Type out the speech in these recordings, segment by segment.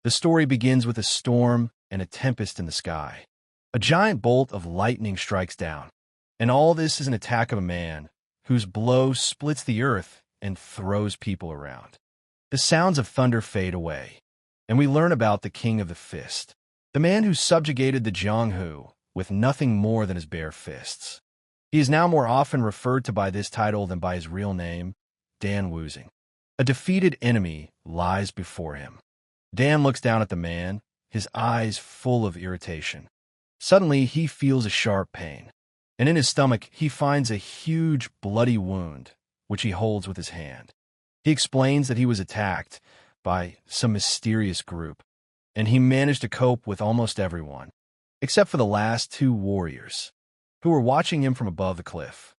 The story begins with a storm and a tempest in the sky. A giant bolt of lightning strikes down, and all this is an attack of a man whose blow splits the earth and throws people around. The sounds of thunder fade away, and we learn about the King of the Fist, the man who subjugated the Jianghu with nothing more than his bare fists. He is now more often referred to by this title than by his real name, Dan Wuzing. A defeated enemy lies before him. Dan looks down at the man, his eyes full of irritation. Suddenly, he feels a sharp pain, and in his stomach, he finds a huge bloody wound, which he holds with his hand. He explains that he was attacked by some mysterious group, and he managed to cope with almost everyone, except for the last two warriors, who were watching him from above the cliff.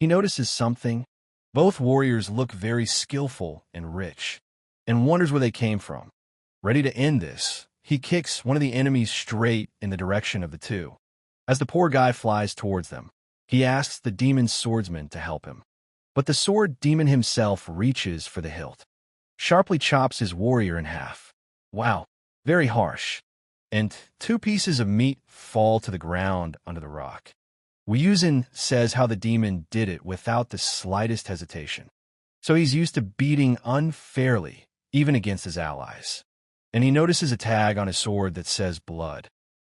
He notices something. Both warriors look very skillful and rich, and wonders where they came from. Ready to end this, he kicks one of the enemies straight in the direction of the two. As the poor guy flies towards them, he asks the demon swordsman to help him. But the sword demon himself reaches for the hilt, sharply chops his warrior in half. Wow, very harsh. And two pieces of meat fall to the ground under the rock. Wuzhen says how the demon did it without the slightest hesitation. So he's used to beating unfairly, even against his allies. And he notices a tag on his sword that says blood.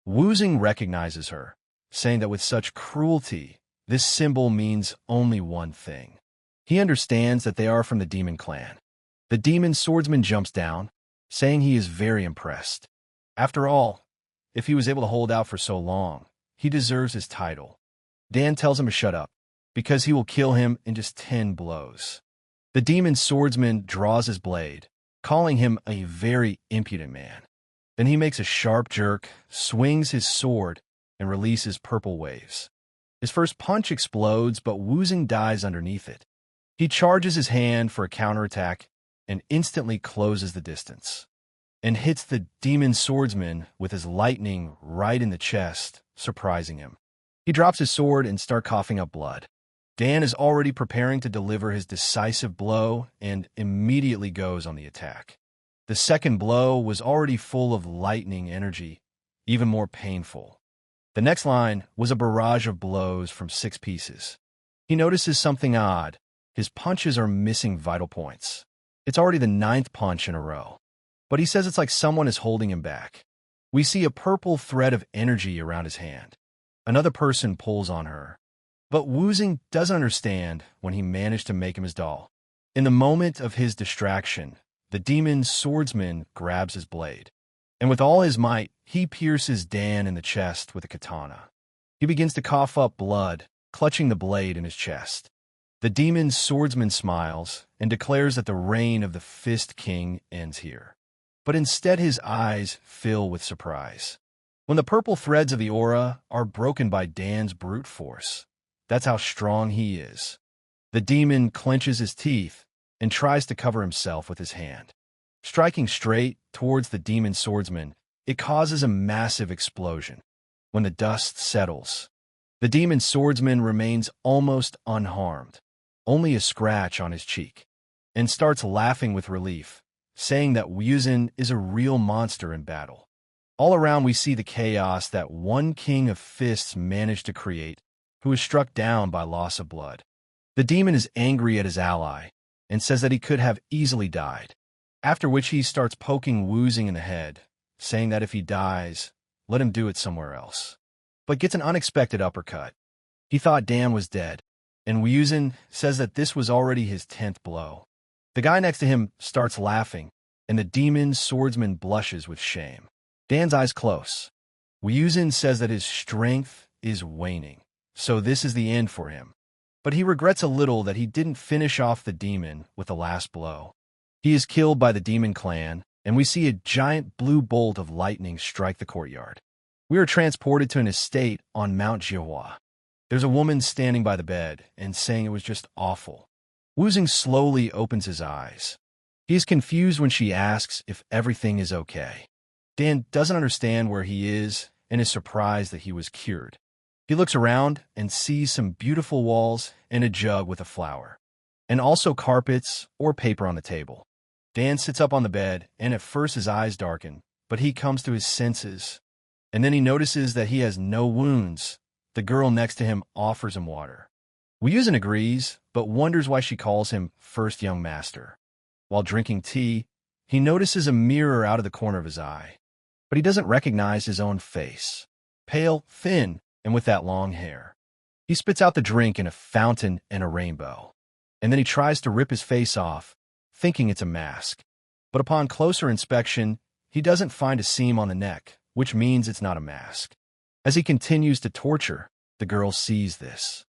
Wuzing recognizes her, saying that with such cruelty, this symbol means only one thing. He understands that they are from the demon clan. The demon swordsman jumps down, saying he is very impressed. After all, if he was able to hold out for so long, he deserves his title. Dan tells him to shut up, because he will kill him in just 10 blows. The demon swordsman draws his blade, calling him a very impudent man. Then he makes a sharp jerk, swings his sword, and releases purple waves. His first punch explodes, but Wuzing dies underneath it. He charges his hand for a counterattack and instantly closes the distance, and hits the demon swordsman with his lightning right in the chest, surprising him. He drops his sword and starts coughing up blood. Dan is already preparing to deliver his decisive blow and immediately goes on the attack. The second blow was already full of lightning energy, even more painful. The next line was a barrage of blows from 6 pieces. He notices something odd. His punches are missing vital points. It's already the 9th punch in a row. But he says it's like someone is holding him back. We see a purple thread of energy around his hand. Another person pulls on her. But Wuzing doesn't understand when he managed to make him his doll. In the moment of his distraction, the demon swordsman grabs his blade, and with all his might, he pierces Dan in the chest with a katana. He begins to cough up blood, clutching the blade in his chest. The demon swordsman smiles and declares that the reign of the Fist King ends here. But instead his eyes fill with surprise. When the purple threads of the aura are broken by Dan's brute force, that's how strong he is. The demon clenches his teeth and tries to cover himself with his hand. Striking straight towards the demon swordsman, it causes a massive explosion. When the dust settles, the demon swordsman remains almost unharmed, only a scratch on his cheek, and starts laughing with relief, saying that Wuzhen is a real monster in battle. All around we see the chaos that one king of fists managed to create, who is struck down by loss of blood. The demon is angry at his ally and says that he could have easily died, after which he starts poking Wuzing in the head, saying that if he dies, let him do it somewhere else, but gets an unexpected uppercut. He thought Dan was dead, and Wuzhen says that this was already his 10th blow. The guy next to him starts laughing, and the demon swordsman blushes with shame. Dan's eyes close. Wuzhen says that his strength is waning, so this is the end for him. But he regrets a little that he didn't finish off the demon with the last blow. He is killed by the demon clan, and we see a giant blue bolt of lightning strike the courtyard. We are transported to an estate on Mount Jiahua. There's a woman standing by the bed and saying it was just awful. Wuzing slowly opens his eyes. He is confused when she asks if everything is okay. Dan doesn't understand where he is and is surprised that he was cured. He looks around and sees some beautiful walls and a jug with a flower, and also carpets or paper on the table. Dan sits up on the bed, and at first his eyes darken, but he comes to his senses, and then he notices that he has no wounds. The girl next to him offers him water. Woo-Yuzhen agrees, but wonders why she calls him first young master. While drinking tea, he notices a mirror out of the corner of his eye, but he doesn't recognize his own face. Pale, thin, and with that long hair. He spits out the drink in a fountain and a rainbow, and then he tries to rip his face off, thinking it's a mask. But upon closer inspection, he doesn't find a seam on the neck, which means it's not a mask. As he continues to torture, the girl sees this.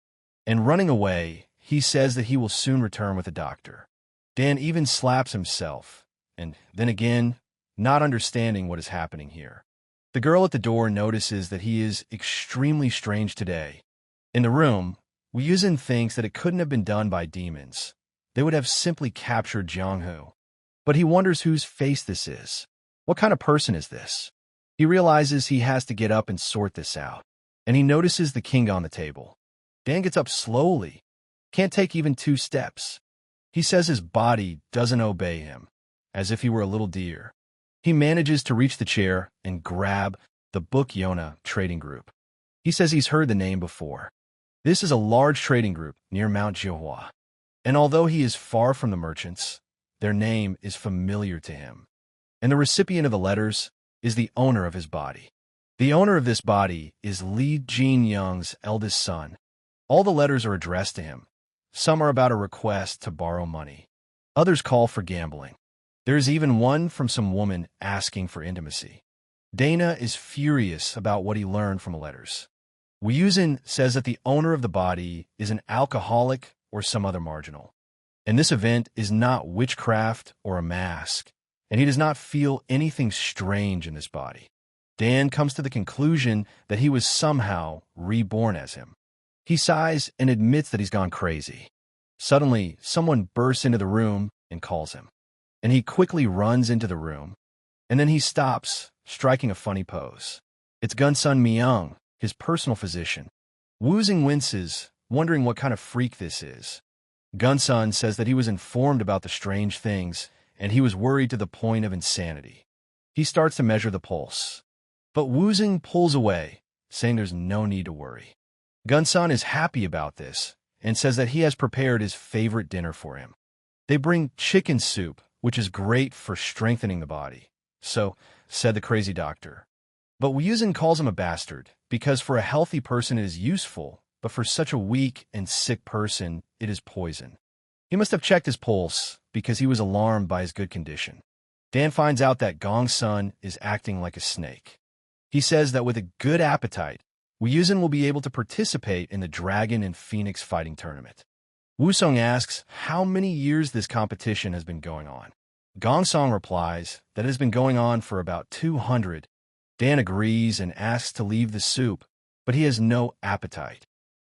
And running away, he says that he will soon return with a doctor. Dan even slaps himself, and then again, not understanding what is happening here. The girl at the door notices that he is extremely strange today. In the room, Woo-Yuzhen thinks that it couldn't have been done by demons. They would have simply captured Jianghu. But he wonders whose face this is. What kind of person is this? He realizes he has to get up and sort this out, and he notices the king on the table. Dan gets up slowly, can't take even 2 steps. He says his body doesn't obey him, as if he were a little deer. He manages to reach the chair and grab the book Yona Trading Group. He says he's heard the name before. This is a large trading group near Mount Jihua, and although he is far from the merchants, their name is familiar to him. And the recipient of the letters is the owner of his body. The owner of this body is Li Jin-young's eldest son. All the letters are addressed to him. Some are about a request to borrow money. Others call for gambling. There is even one from some woman asking for intimacy. Dana is furious about what he learned from the letters. Woo-Yuzhen says that the owner of the body is an alcoholic or some other marginal. And this event is not witchcraft or a mask, and he does not feel anything strange in this body. Dan comes to the conclusion that he was somehow reborn as him. He sighs and admits that he's gone crazy. Suddenly, someone bursts into the room and calls him, and he quickly runs into the room, and then he stops, striking a funny pose. It's Gunsun Myung, his personal physician. Woo-Yuzhen winces, wondering what kind of freak this is. Gunsun says that he was informed about the strange things, and he was worried to the point of insanity. He starts to measure the pulse, but Woo-Yuzhen pulls away, saying there's no need to worry. Gunsun is happy about this, and says that he has prepared his favorite dinner for him. They bring chicken soup, which is great for strengthening the body. So, said the crazy doctor. But Woo-Yuzhen calls him a bastard, because for a healthy person it is useful, but for such a weak and sick person it is poison. He must have checked his pulse, because he was alarmed by his good condition. Dan finds out that Gongsun is acting like a snake. He says that with a good appetite, Woo-Yuzhen will be able to participate in the Dragon and Phoenix fighting tournament. Woo-Sung asks how many years this competition has been going on. Gong-Song replies that it has been going on for about 200. Dan agrees and asks to leave the soup, but he has no appetite.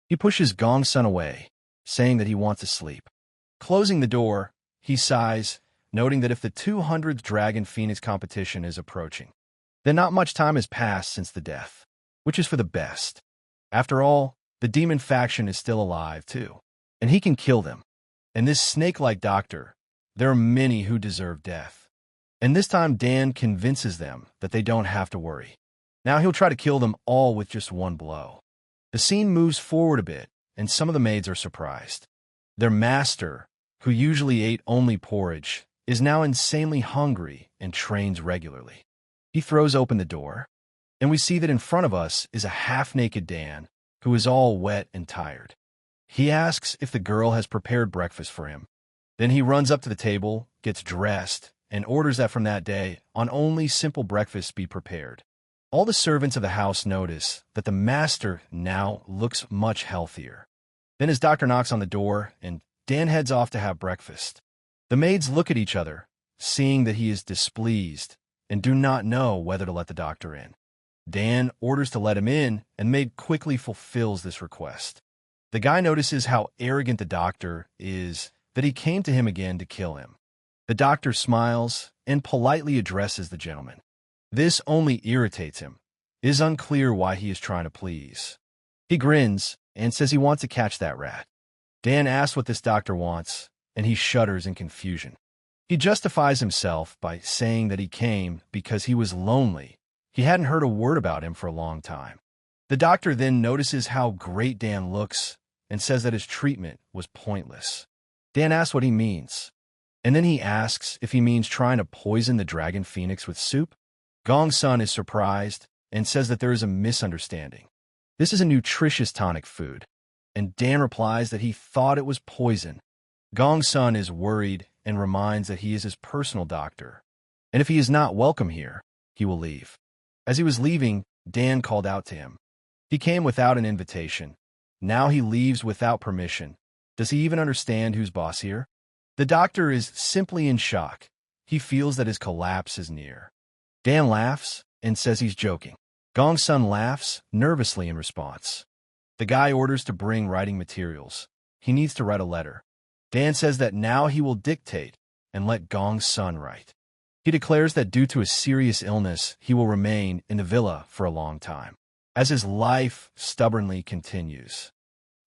He pushes Gong-Sun away, saying that he wants to sleep. Closing the door, he sighs, noting that if the 200th Dragon Phoenix competition is approaching, then not much time has passed since the death, which is for the best. After all, the demon faction is still alive too, and he can kill them. And this snake-like doctor, there are many who deserve death. And this time Dan convinces them that they don't have to worry. Now he'll try to kill them all with just one blow. The scene moves forward a bit, and some of the maids are surprised. Their master, who usually ate only porridge, is now insanely hungry and trains regularly. He throws open the door, and we see that in front of us is a half-naked Dan, who is all wet and tired. He asks if the girl has prepared breakfast for him. Then he runs up to the table, gets dressed, and orders that from that day on only simple breakfast be prepared. All the servants of the house notice that the master now looks much healthier. Then his doctor knocks on the door, and Dan heads off to have breakfast. The maids look at each other, seeing that he is displeased, and do not know whether to let the doctor in. Dan orders to let him in, and maid quickly fulfills this request. The guy notices how arrogant the doctor is, that he came to him again to kill him. The doctor smiles and politely addresses the gentleman. This only irritates him. It is unclear why he is trying to please. He grins and says he wants to catch that rat. Dan asks what this doctor wants, and he shudders in confusion. He justifies himself by saying that he came because he was lonely. He hadn't heard a word about him for a long time. The doctor then notices how great Dan looks and says that his treatment was pointless. Dan asks what he means, and then he asks if he means trying to poison the dragon phoenix with soup. Gong-sun is surprised and says that there is a misunderstanding. This is a nutritious tonic food, and Dan replies that he thought it was poison. Gong-sun is worried and reminds that he is his personal doctor, and if he is not welcome here, he will leave. As he was leaving, Dan called out to him. He came without an invitation. Now he leaves without permission. Does he even understand who's boss here? The doctor is simply in shock. He feels that his collapse is near. Dan laughs and says he's joking. Gong-sun laughs nervously in response. The guy orders to bring writing materials. He needs to write a letter. Dan says that now he will dictate and let Gong-sun write. He declares that due to a serious illness, he will remain in the villa for a long time, as his life stubbornly continues.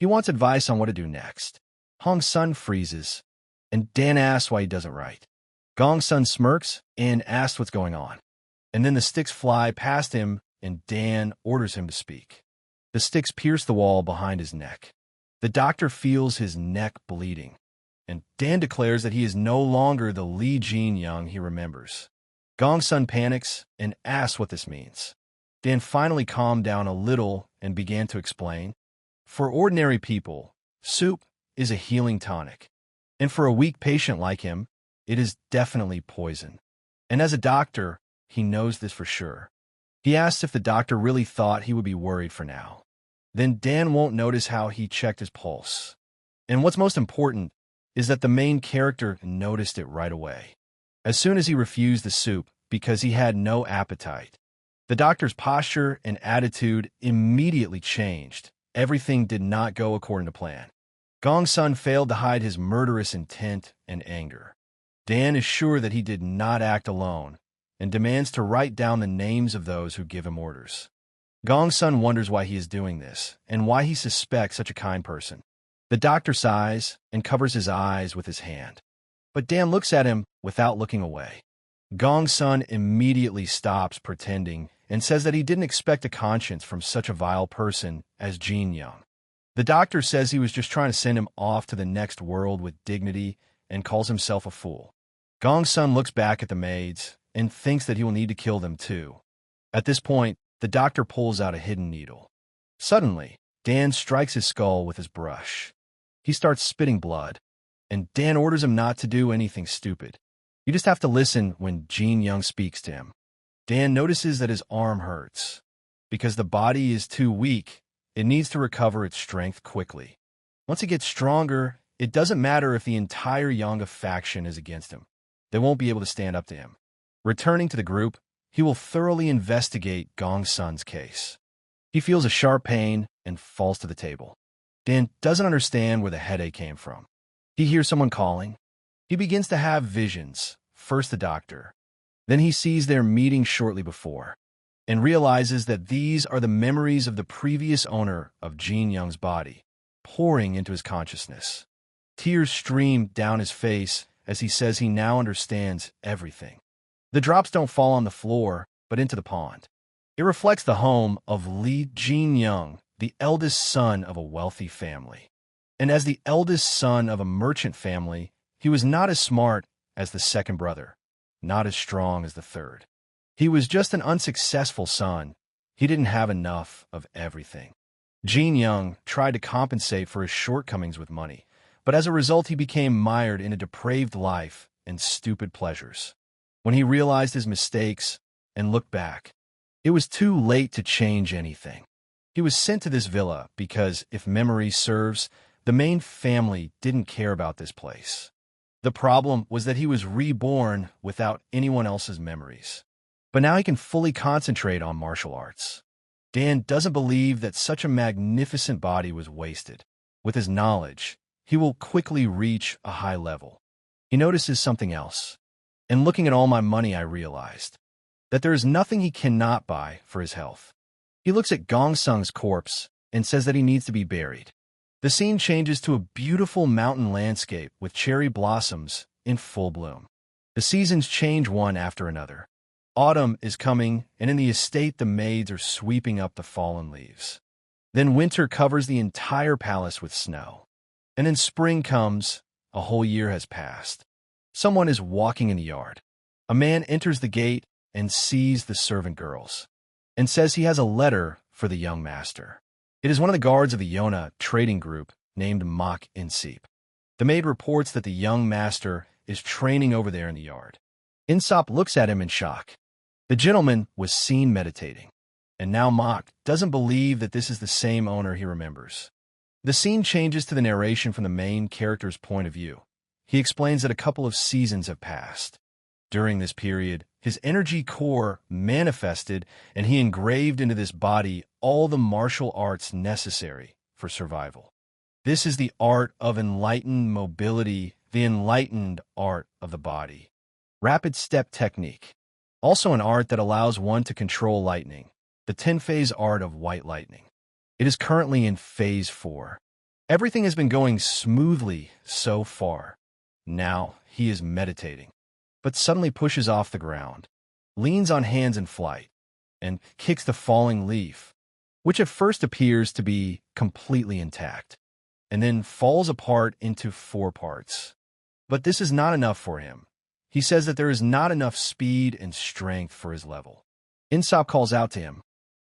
He wants advice on what to do next. Hong-sun freezes, and Dan asks why he doesn't write. Gong-sun smirks and asks what's going on. And then the sticks fly past him, and Dan orders him to speak. The sticks pierce the wall behind his neck. The doctor feels his neck bleeding, and Dan declares that he is no longer the Lee Jin-young he remembers. Gong-sun panics and asks what this means. Dan finally calmed down a little and began to explain. For ordinary people, soup is a healing tonic, and for a weak patient like him, it is definitely poison. And as a doctor, he knows this for sure. He asks if the doctor really thought he would be worried for now. Then Dan won't notice how he checked his pulse. And what's most important is that the main character noticed it right away. As soon as he refused the soup because he had no appetite, the doctor's posture and attitude immediately changed. Everything did not go according to plan. Gong-sun failed to hide his murderous intent and anger. Dan is sure that he did not act alone and demands to write down the names of those who give him orders. Gong-sun wonders why he is doing this and why he suspects such a kind person. The doctor sighs and covers his eyes with his hand, but Dan looks at him without looking away. Gong-sun immediately stops pretending and says that he didn't expect a conscience from such a vile person as Jin-young. The doctor says he was just trying to send him off to the next world with dignity and calls himself a fool. Gong-sun looks back at the maids and thinks that he will need to kill them too. At this point, the doctor pulls out a hidden needle. Suddenly, Dan strikes his skull with his brush. He starts spitting blood, and Dan orders him not to do anything stupid. You just have to listen when Jin-young speaks to him. Dan notices that his arm hurts. Because the body is too weak, it needs to recover its strength quickly. Once it gets stronger, it doesn't matter if the entire Yonga faction is against him. They won't be able to stand up to him. Returning to the group, he will thoroughly investigate Gong-sun's case. He feels a sharp pain and falls to the table. Dan doesn't understand where the headache came from. He hears someone calling. He begins to have visions, first the doctor. Then he sees their meeting shortly before, and realizes that these are the memories of the previous owner of Jin-young's body, pouring into his consciousness. Tears stream down his face as he says he now understands everything. The drops don't fall on the floor, but into the pond. It reflects the home of Lee Jin-young, the eldest son of a wealthy family. And as the eldest son of a merchant family, he was not as smart as the second brother, not as strong as the third. He was just an unsuccessful son. He didn't have enough of everything. Jin-young tried to compensate for his shortcomings with money, but as a result he became mired in a depraved life and stupid pleasures. When he realized his mistakes and looked back, it was too late to change anything. He was sent to this villa because, if memory serves, the main family didn't care about this place. The problem was that he was reborn without anyone else's memories. But now he can fully concentrate on martial arts. Dan doesn't believe that such a magnificent body was wasted. With his knowledge, he will quickly reach a high level. He notices something else. And looking at all my money, I realized that there is nothing he cannot buy for his health. He looks at Gong-sun's corpse and says that he needs to be buried. The scene changes to a beautiful mountain landscape with cherry blossoms in full bloom. The seasons change one after another. Autumn is coming, and in the estate the maids are sweeping up the fallen leaves. Then winter covers the entire palace with snow. And then spring comes. A whole year has passed. Someone is walking in the yard. A man enters the gate and sees the servant girls, and says he has a letter for the young master. It is one of the guards of the Yona trading group named Mok Insip. The maid reports that the young master is training over there in the yard. Insop looks at him in shock. The gentleman was seen meditating, and now Mok doesn't believe that this is the same owner he remembers. The scene changes to the narration from the main character's point of view. He explains that a couple of seasons have passed. During this period, his energy core manifested, and he engraved into this body all the martial arts necessary for survival. This is the art of enlightened mobility, the enlightened art of the body. Rapid step technique. Also an art that allows one to control lightning, the 10-phase art of white lightning. It is currently in phase 4. Everything has been going smoothly so far. Now he is meditating, but suddenly pushes off the ground, leans on hands in flight, and kicks the falling leaf, which at first appears to be completely intact, and then falls apart into 4 parts. But this is not enough for him. He says that there is not enough speed and strength for his level. Insop calls out to him.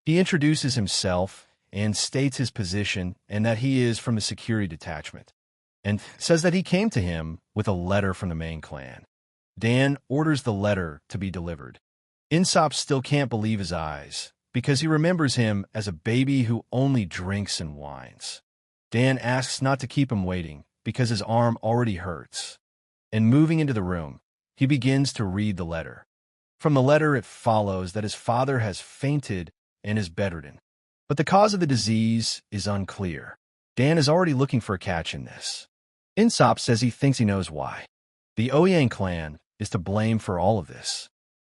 He introduces himself and states his position and that he is from the security detachment, and says that he came to him with a letter from the main clan. Dan orders the letter to be delivered. Insop still can't believe his eyes, because he remembers him as a baby who only drinks and whines. Dan asks not to keep him waiting, because his arm already hurts. And moving into the room, he begins to read the letter. From the letter it follows that his father has fainted and is bedridden. But the cause of the disease is unclear. Dan is already looking for a catch in this. Insop says he thinks he knows why. The Ouyang clan is to blame for all of this.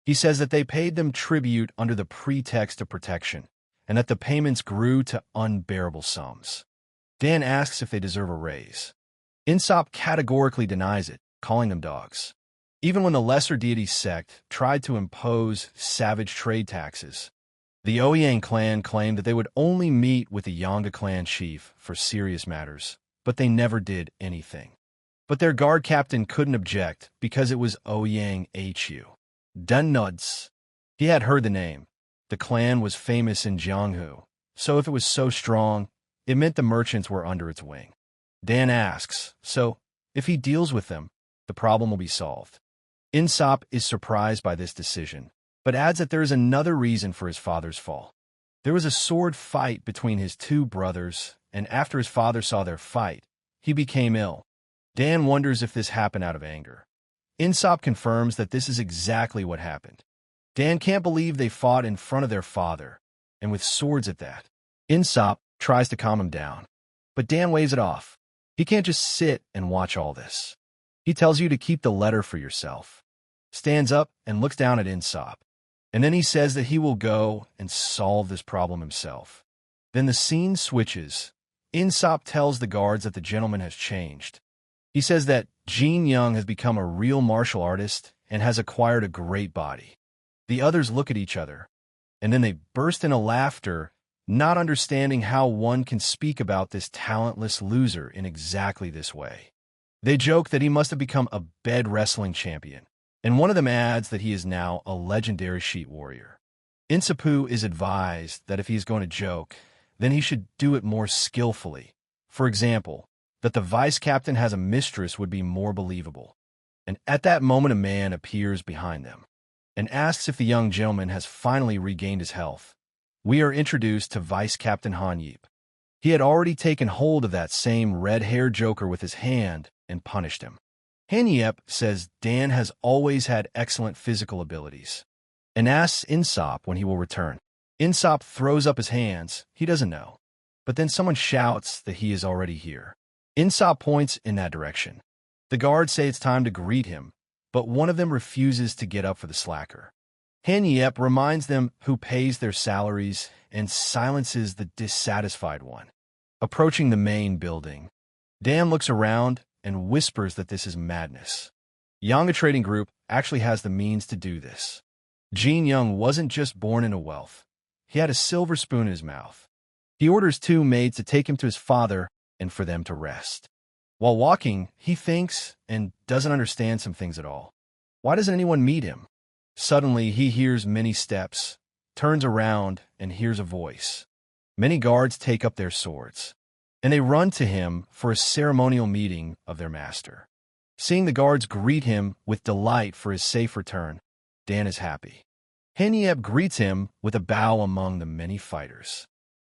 He says that they paid them tribute under the pretext of protection, and that the payments grew to unbearable sums. Dan asks if they deserve a raise. Insop categorically denies it, calling them dogs. Even when the lesser deity sect tried to impose savage trade taxes, the Ouyang clan claimed that they would only meet with the Yonga clan chief for serious matters, but they never did anything. But their guard captain couldn't object because it was Ouyang HU. Dunnuds. He had heard the name. The clan was famous in Jianghu, so if it was so strong, it meant the merchants were under its wing. Dan asks, so if he deals with them, the problem will be solved. Insop is surprised by this decision, but adds that there is another reason for his father's fall. There was a sword fight between his 2 brothers, and after his father saw their fight, he became ill. Dan wonders if this happened out of anger. Insop confirms that this is exactly what happened. Dan can't believe they fought in front of their father, and with swords at that. Insop tries to calm him down, but Dan waves it off. He can't just sit and watch all this. He tells you to keep the letter for yourself, stands up and looks down at Insop, and then he says that he will go and solve this problem himself. Then the scene switches. Insop tells the guards that the gentleman has changed. He says that Jin Young has become a real martial artist and has acquired a great body. The others look at each other, and then they burst into laughter, not understanding how one can speak about this talentless loser in exactly this way. They joke that he must have become a bed wrestling champion, and one of them adds that he is now a legendary sheet warrior. Insapu is advised that if he is going to joke, then he should do it more skillfully. For example, that the vice captain has a mistress would be more believable. And at that moment a man appears behind them and asks if the young gentleman has finally regained his health. We are introduced to Vice Captain Han Yip. He had already taken hold of that same red-haired joker with his hand and punished him. Han Yip says Dan has always had excellent physical abilities and asks Insop when he will return. Insop throws up his hands. He doesn't know. But then someone shouts that he is already here. Insop points in that direction. The guards say it's time to greet him, but one of them refuses to get up for the slacker. Han Yip reminds them who pays their salaries and silences the dissatisfied one. Approaching the main building, Dan looks around and whispers that this is madness. Yanga Trading Group actually has the means to do this. Jin Young wasn't just born into wealth. He had a silver spoon in his mouth. He orders 2 maids to take him to his father and for them to rest. While walking, he thinks and doesn't understand some things at all. Why doesn't anyone meet him? Suddenly, he hears many steps, turns around, and hears a voice. Many guards take up their swords, and they run to him for a ceremonial meeting of their master. Seeing the guards greet him with delight for his safe return, Dan is happy. Hanyep greets him with a bow among the many fighters.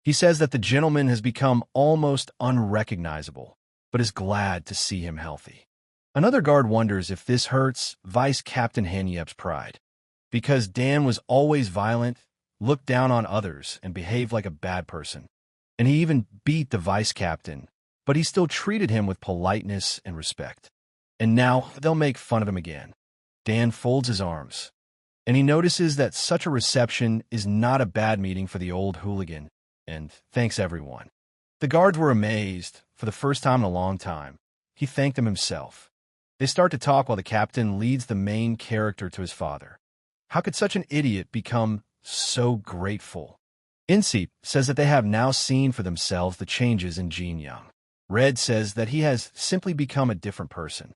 He says that the gentleman has become almost unrecognizable, but is glad to see him healthy. Another guard wonders if this hurts Vice Captain Hanyep's pride, because Dan was always violent, looked down on others, and behaved like a bad person. And he even beat the vice captain, but he still treated him with politeness and respect. And now they'll make fun of him again. Dan folds his arms, and he notices that such a reception is not a bad meeting for the old hooligan, and thanks everyone. The guards were amazed. For the first time in a long time, he thanked them himself. They start to talk while the captain leads the main character to his father. How could such an idiot become so grateful? Insip says that they have now seen for themselves the changes in Jin Young. Red says that he has simply become a different person.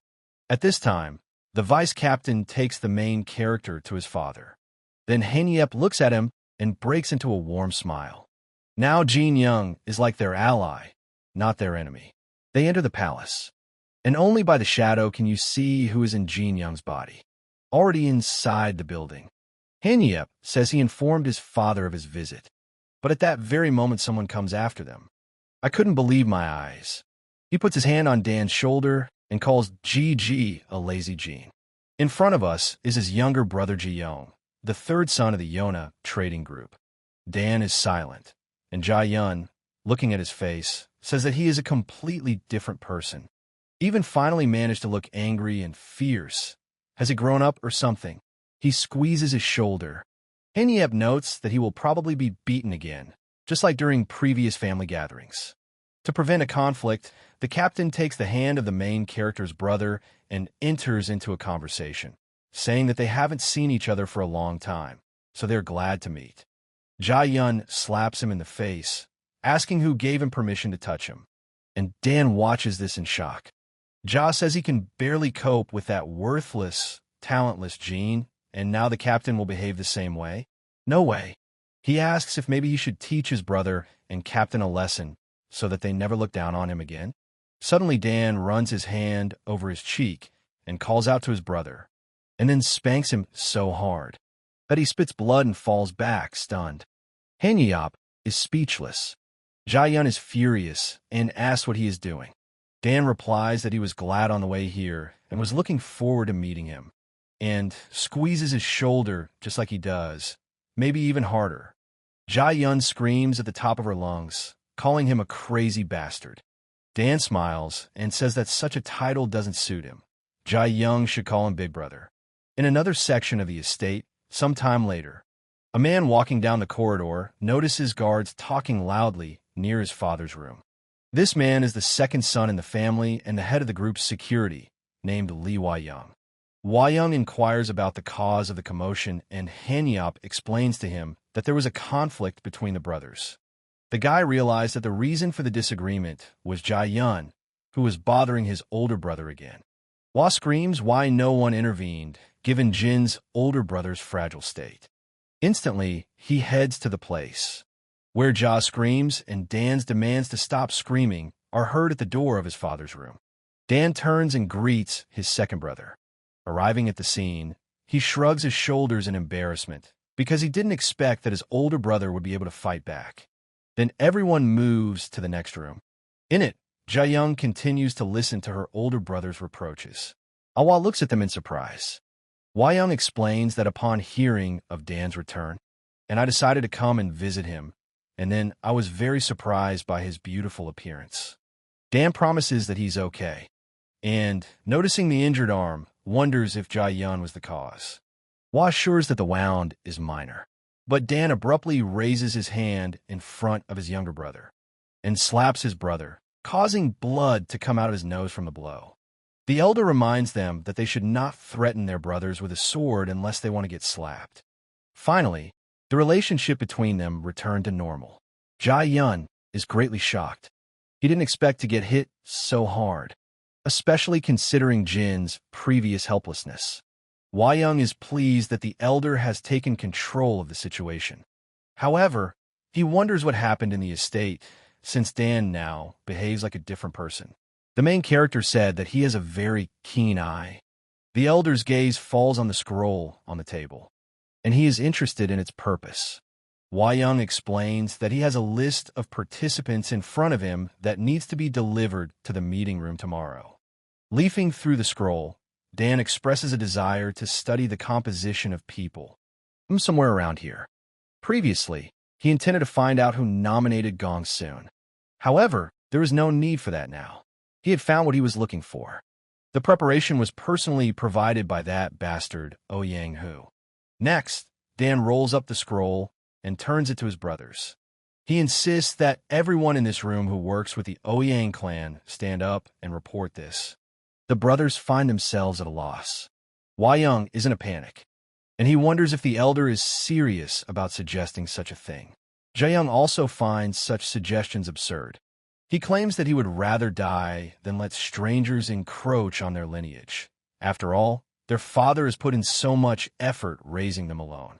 At this time, the vice captain takes the main character to his father. Then Hanyep looks at him and breaks into a warm smile. Now Jin Young is like their ally, not their enemy. They enter the palace, and only by the shadow can you see who is in Jin Young's body. Already inside the building, Hanyep says he informed his father of his visit, but at that very moment someone comes after them. I couldn't believe my eyes. He puts his hand on Dan's shoulder and calls GG a lazy gene. In front of us is his younger brother Ji Young, the 3rd son of the Yona Trading Group. Dan is silent, and Jia Yun, looking at his face, says that he is a completely different person. Even finally managed to look angry and fierce. Has he grown up or something? He squeezes his shoulder. Hanyep notes that he will probably be beaten again, just like during previous family gatherings. To prevent a conflict, the captain takes the hand of the main character's brother and enters into a conversation, saying that they haven't seen each other for a long time, so they're glad to meet. Jia Yun slaps him in the face, asking who gave him permission to touch him, and Dan watches this in shock. Ja says he can barely cope with that worthless, talentless gene, and now the captain will behave the same way? No way. He asks if maybe he should teach his brother and captain a lesson so that they never look down on him again. Suddenly Dan runs his hand over his cheek and calls out to his brother, and then spanks him so hard that he spits blood and falls back, stunned. Hanyep is speechless. Jia Yun is furious and asks what he is doing. Dan replies that he was glad on the way here and was looking forward to meeting him, and squeezes his shoulder just like he does, maybe even harder. Jia Yun screams at the top of her lungs, calling him a crazy bastard. Dan smiles and says that such a title doesn't suit him. Jia Young should call him Big Brother. In another section of the estate, some time later, a man walking down the corridor notices guards talking loudly near his father's room. This man is the 2nd son in the family and the head of the group's security, named Li Wai-young. Wai-young inquires about the cause of the commotion, and Hanyep explains to him that there was a conflict between the brothers. The guy realized that the reason for the disagreement was Jia Yun, who was bothering his older brother again. Wa screams why no one intervened, given Jin's older brother's fragile state. Instantly, he heads to the place, where Jia screams and Dan's demands to stop screaming are heard at the door of his father's room. Dan turns and greets his 2nd brother. Arriving at the scene, he shrugs his shoulders in embarrassment because he didn't expect that his older brother would be able to fight back. Then everyone moves to the next room. In it, Jia Young continues to listen to her older brother's reproaches. Awa looks at them in surprise. Wai-young explains that upon hearing of Dan's return, and I decided to come and visit him, and then I was very surprised by his beautiful appearance. Dan promises that he's okay, and, noticing the injured arm, wonders if Jia Yun was the cause. Wa assures that the wound is minor, but Dan abruptly raises his hand in front of his younger brother and slaps his brother, causing blood to come out of his nose from the blow. The elder reminds them that they should not threaten their brothers with a sword unless they want to get slapped. Finally, the relationship between them returned to normal. Jae-yun is greatly shocked. He didn't expect to get hit so hard, especially considering Jin's previous helplessness. Hwa-young is pleased that the elder has taken control of the situation. However, he wonders what happened in the estate, since Dan now behaves like a different person. The main character said that he has a very keen eye. The elder's gaze falls on the scroll on the table, and he is interested in its purpose. Hwa-young explains that he has a list of participants in front of him that needs to be delivered to the meeting room tomorrow. Leafing through the scroll, Dan expresses a desire to study the composition of people. I'm somewhere around here. Previously, he intended to find out who nominated Gong Soon. However, there is no need for that now. He had found what he was looking for. The preparation was personally provided by that bastard, Oh Yang-hoo. Next, Dan rolls up the scroll and turns it to his brothers. He insists that everyone in this room who works with the Oh-yang clan stand up and report this. The brothers find themselves at a loss. Hwa-young is in a panic, and he wonders if the elder is serious about suggesting such a thing. Jae-young also finds such suggestions absurd. He claims that he would rather die than let strangers encroach on their lineage. After all, their father has put in so much effort raising them alone.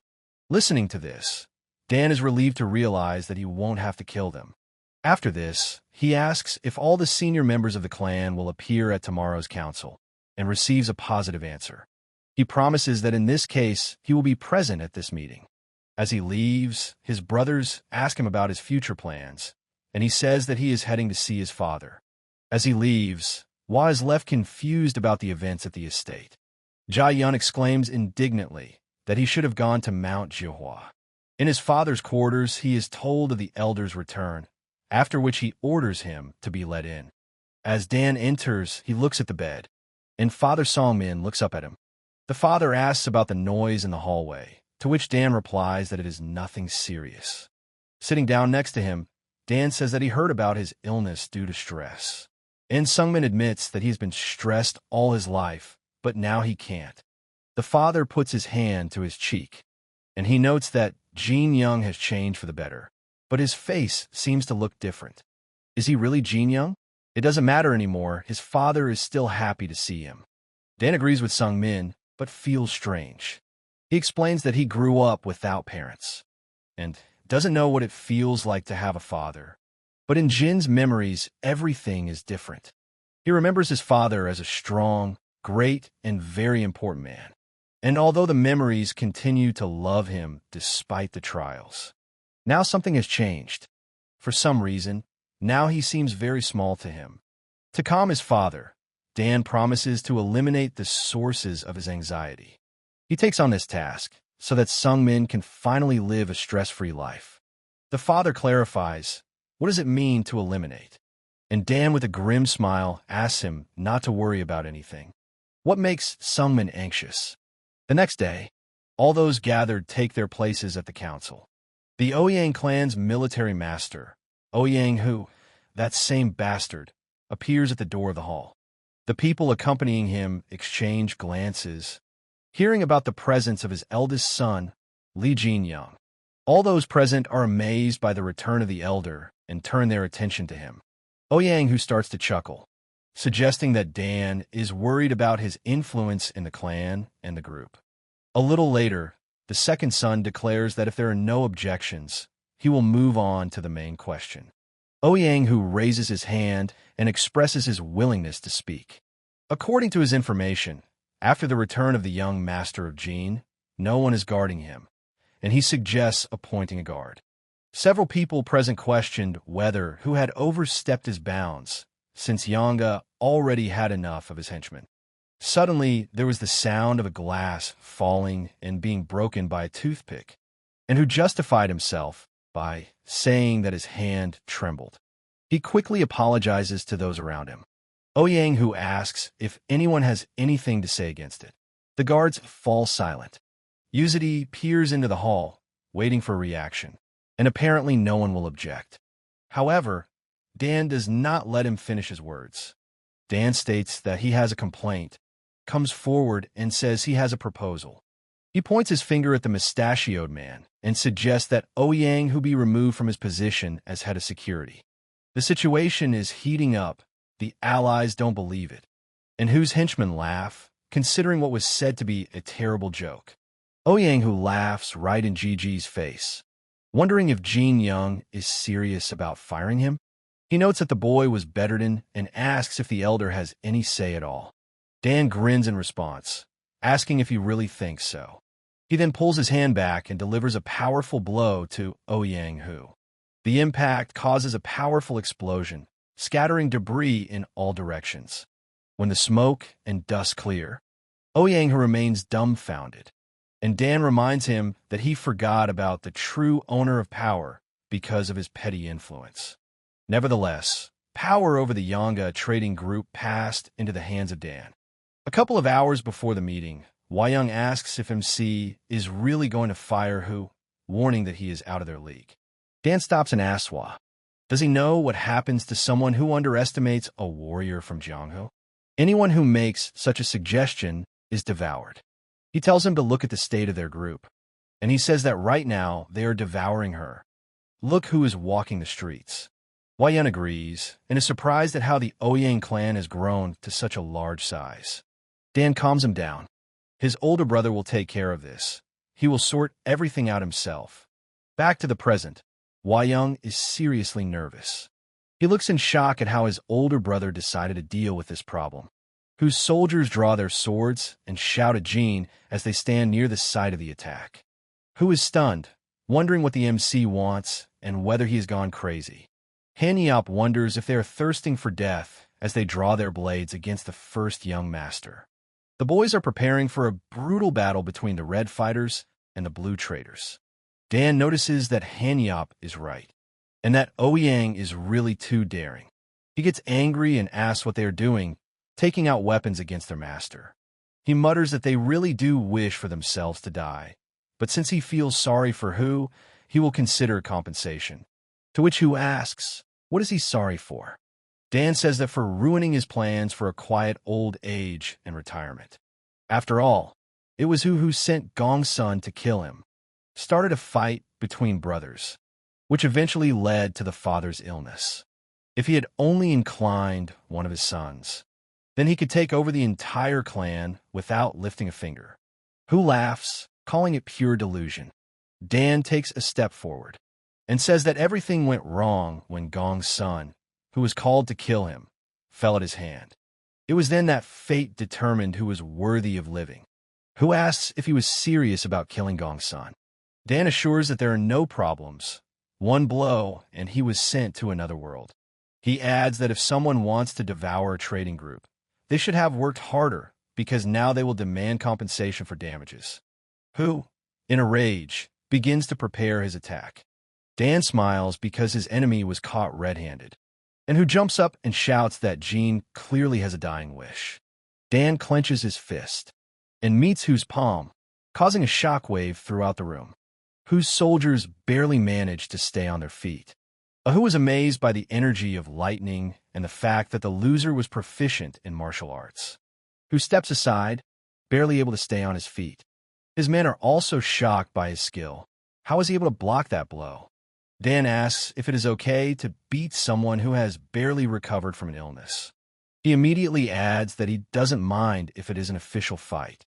Listening to this, Dan is relieved to realize that he won't have to kill them. After this, he asks if all the senior members of the clan will appear at tomorrow's council, and receives a positive answer. He promises that in this case, he will be present at this meeting. As he leaves, his brothers ask him about his future plans, and he says that he is heading to see his father. As he leaves, Hwa is left confused about the events at the estate. Jae-yun exclaims indignantly that he should have gone to Mount Jihwa. In his father's quarters, he is told of the elder's return, after which he orders him to be let in. As Dan enters, he looks at the bed, and Father Songmin looks up at him. The father asks about the noise in the hallway, to which Dan replies that it is nothing serious. Sitting down next to him, Dan says that he heard about his illness due to stress. And Sungmin admits that he's been stressed all his life, but now he can't. The father puts his hand to his cheek, and he notes that Jin Young has changed for the better, but his face seems to look different. Is he really Jin Young? It doesn't matter anymore. His father is still happy to see him. Dan agrees with Sungmin, but feels strange. He explains that he grew up without parents, and doesn't know what it feels like to have a father. But in Jin's memories, everything is different. He remembers his father as a strong, great, and very important man. And although the memories continue to love him despite the trials, now something has changed. For some reason, now he seems very small to him. To calm his father, Dan promises to eliminate the sources of his anxiety. He takes on this task so that Sungmin can finally live a stress-free life. The father clarifies, what does it mean to eliminate? And Dan, with a grim smile, asks him not to worry about anything. What makes Sungmin anxious? The next day, all those gathered take their places at the council. The Oh-yang clan's military master, Oh Yang-hoo, that same bastard, appears at the door of the hall. The people accompanying him exchange glances, hearing about the presence of his eldest son, Lee Jin-young. All those present are amazed by the return of the elder and turn their attention to him. Oh Yang-hoo starts to chuckle, suggesting that Dan is worried about his influence in the clan and the group. A little later, the second son declares that if there are no objections, he will move on to the main question. Oh Yang-hoo raises his hand and expresses his willingness to speak. According to his information, after the return of the young master of Jin, no one is guarding him, and he suggests appointing a guard. Several people present questioned whether who had overstepped his bounds, since Yanga already had enough of his henchmen. Suddenly, there was the sound of a glass falling and being broken by a toothpick, and who justified himself by saying that his hand trembled. He quickly apologizes to those around him. Oh Yang-hoo asks if anyone has anything to say against it. The guards fall silent. Yuzidi peers into the hall, waiting for a reaction, and apparently no one will object. However, Dan does not let him finish his words. Dan states that he has a complaint, comes forward and says he has a proposal. He points his finger at the mustachioed man and suggests that Ouyang who be removed from his position as head of security. The situation is heating up. The allies don't believe it, and Hu's henchmen laugh, considering what was said to be a terrible joke. Ouyang who laughs right in Gigi's face, wondering if Jin Young is serious about firing him. He notes that the boy was bedridden and asks if the elder has any say at all. Dan grins in response, asking if he really thinks so. He then pulls his hand back and delivers a powerful blow to Ouyang Hu. The impact causes a powerful explosion, scattering debris in all directions. When the smoke and dust clear, Ouyang Hu remains dumbfounded, and Dan reminds him that he forgot about the true owner of power because of his petty influence. Nevertheless, power over the Yanga trading group passed into the hands of Dan. A couple of hours before the meeting, Young asks if MC is really going to fire Hu, warning that he is out of their league. Dan stops and asks Hua, does he know what happens to someone who underestimates a warrior from Jianghu? Anyone who makes such a suggestion is devoured. He tells him to look at the state of their group, and he says that right now they are devouring her. Look who is walking the streets. Yun agrees and is surprised at how the Ouyang clan has grown to such a large size. Dan calms him down. His older brother will take care of this. He will sort everything out himself. Back to the present, Young is seriously nervous. He looks in shock at how his older brother decided to deal with this problem. Whose soldiers draw their swords and shout at Jin as they stand near the site of the attack. Hu is stunned, wondering what the MC wants and whether he has gone crazy. Hanyop wonders if they are thirsting for death as they draw their blades against the first young master. The boys are preparing for a brutal battle between the red fighters and the blue traders. Dan notices that Hanyop is right, and that Ouyang is really too daring. He gets angry and asks what they are doing, taking out weapons against their master. He mutters that they really do wish for themselves to die, but since he feels sorry for Hu, he will consider compensation. To which Hu asks, what is he sorry for? Dan says that for ruining his plans for a quiet old age and retirement. After all, it was Hu who sent Gong's son to kill him, started a fight between brothers, which eventually led to the father's illness. If he had only inclined one of his sons, then he could take over the entire clan without lifting a finger. Hu laughs, calling it pure delusion. Dan takes a step forward and says that everything went wrong when Gong's son, who was called to kill him, fell at his hand. It was then that fate determined who was worthy of living. Hu asks if he was serious about killing Gong's son. Dan assures that there are no problems. One blow, and he was sent to another world. He adds that if someone wants to devour a trading group, they should have worked harder because now they will demand compensation for damages. Hu, in a rage, begins to prepare his attack. Dan smiles because his enemy was caught red-handed, and Hu jumps up and shouts that Jin clearly has a dying wish. Dan clenches his fist and meets Hu's palm, causing a shockwave throughout the room. Hu's soldiers barely manage to stay on their feet. Hu was amazed by the energy of lightning and the fact that the loser was proficient in martial arts. Hu steps aside, barely able to stay on his feet. His men are also shocked by his skill. How was he able to block that blow? Dan asks if it is okay to beat someone who has barely recovered from an illness. He immediately adds that he doesn't mind if it is an official fight.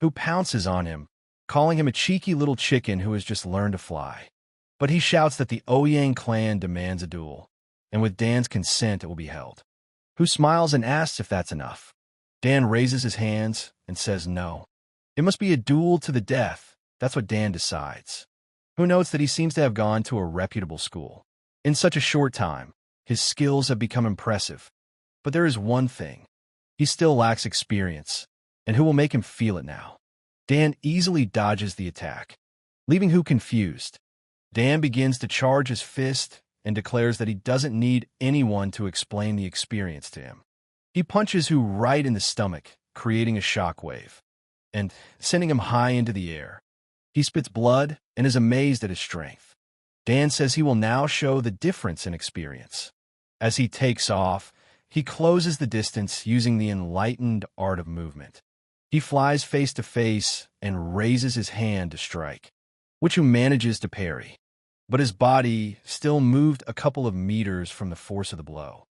Hu pounces on him, calling him a cheeky little chicken who has just learned to fly. But he shouts that the Ouyang clan demands a duel, and with Dan's consent it will be held. Hu smiles and asks if that's enough. Dan raises his hands and says no. It must be a duel to the death. That's what Dan decides. Hu notes that he seems to have gone to a reputable school. In such a short time, his skills have become impressive. But there is one thing. He still lacks experience, and Hu will make him feel it now. Dan easily dodges the attack, leaving Hu confused. Dan begins to charge his fist and declares that he doesn't need anyone to explain the experience to him. He punches Hu right in the stomach, creating a shockwave, and sending him high into the air. He spits blood and is amazed at his strength. Dan says he will now show the difference in experience. As he takes off, He closes the distance using the enlightened art of movement. He flies face to face and raises his hand to strike, Wichu manages to parry, but his body still moved a couple of meters from the force of the blow.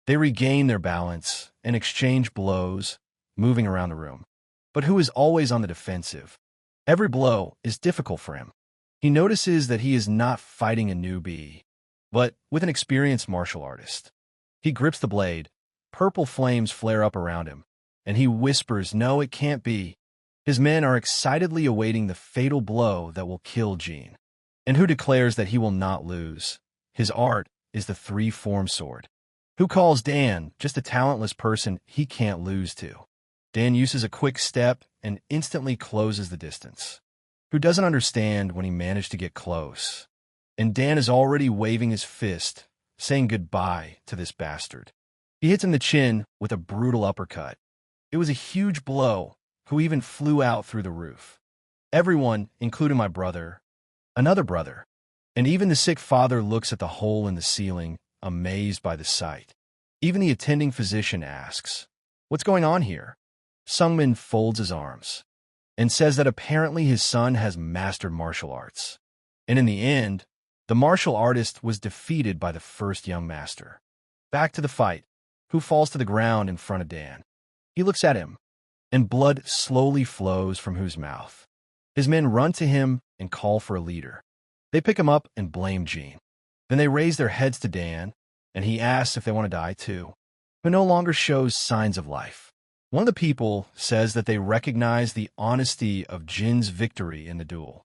They regain their balance and exchange blows, moving around the room. But Hu is always on the defensive. Every blow is difficult for him. He notices that he is not fighting a newbie, but with an experienced martial artist. He grips the blade, purple flames flare up around him, and he whispers, "No, it can't be." His men are excitedly awaiting the fatal blow that will kill Jean, and Hu declares that he will not lose. His art is the three-form sword. Hu calls Dan just a talentless person he can't lose to. Dan uses a quick step and instantly closes the distance. Hu doesn't understand when he managed to get close, and Dan is already waving his fist, saying goodbye to this bastard. He hits him in the chin with a brutal uppercut. It was a huge blow, Hu even flew out through the roof. Everyone, including my brother, another brother, and even the sick father looks at the hole in the ceiling, amazed by the sight. Even the attending physician asks, "What's going on here?" Sungmin folds his arms and says that apparently his son has mastered martial arts. And in the end, the martial artist was defeated by the first young master. Back to the fight, Hu falls to the ground in front of Dan. He looks at him, and blood slowly flows from Hu's mouth. His men run to him and call for a leader. They pick him up and blame Jean. Then they raise their heads to Dan, and he asks if they want to die too. Hu no longer shows signs of life. One of the people says that they recognize the honesty of Jin's victory in the duel.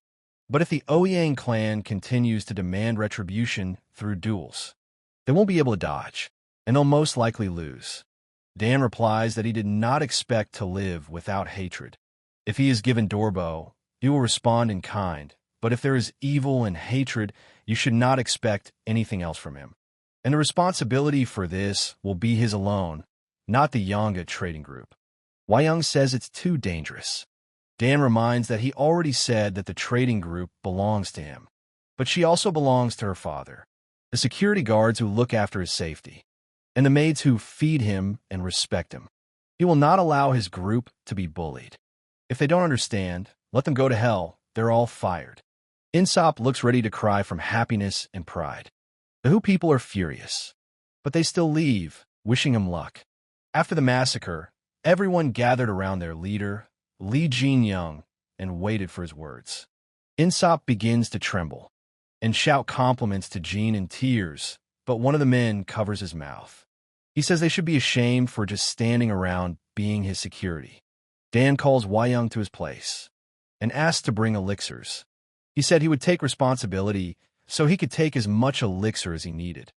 But if the Ouyang clan continues to demand retribution through duels, they won't be able to dodge, and they'll most likely lose. Dan replies that he did not expect to live without hatred. If he is given Dorbo, he will respond in kind, but if there is evil and hatred, you should not expect anything else from him. And the responsibility for this will be his alone, not the Yonga trading group. Wayang says it's too dangerous. Dan reminds that he already said that the trading group belongs to him, but she also belongs to her father, the security guards who look after his safety, and the maids who feed him and respect him. He will not allow his group to be bullied. If they don't understand, let them go to hell. They're all fired. Insop looks ready to cry from happiness and pride. The Hu people are furious, but they still leave, wishing him luck. After the massacre, everyone gathered around their leader, Li Jinyoung, and waited for his words. Insop begins to tremble and shout compliments to Jean in tears, but one of the men covers his mouth. He says they should be ashamed for just standing around being his security. Dan calls Wayang to his place and asks to bring elixirs. He said he would take responsibility so he could take as much elixir as he needed.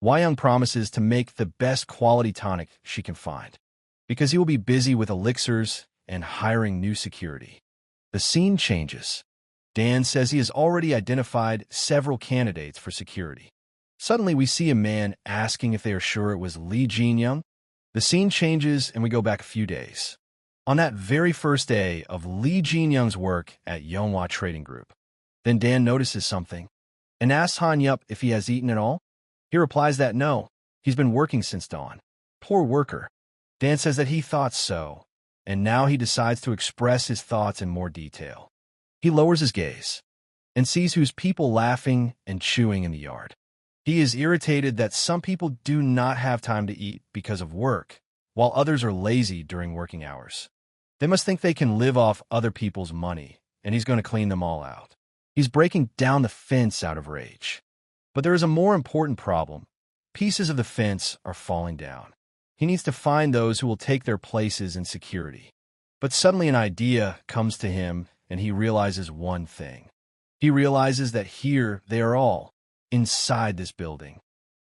Wayang promises to make the best quality tonic she can find, because he will be busy with elixirs and hiring new security. The scene changes. Dan says he has already identified several candidates for security. Suddenly, we see a man asking if they are sure it was Li Jinyoung. The scene changes, and we go back a few days. On that very first day of Li Jinyoung's work at Yonghua Trading Group. Then Dan notices something and asks Han Yup if he has eaten at all. He replies that no, he's been working since dawn. Poor worker. Dan says that he thought so, and now he decides to express his thoughts in more detail. He lowers his gaze and sees Hu's people laughing and chewing in the yard. He is irritated that some people do not have time to eat because of work, while others are lazy during working hours. They must think they can live off other people's money, and he's going to clean them all out. He's breaking down the fence out of rage. But there is a more important problem. Pieces of the fence are falling down. He needs to find those who will take their places in security. But suddenly an idea comes to him, and he realizes one thing. He realizes that here they are all, inside this building.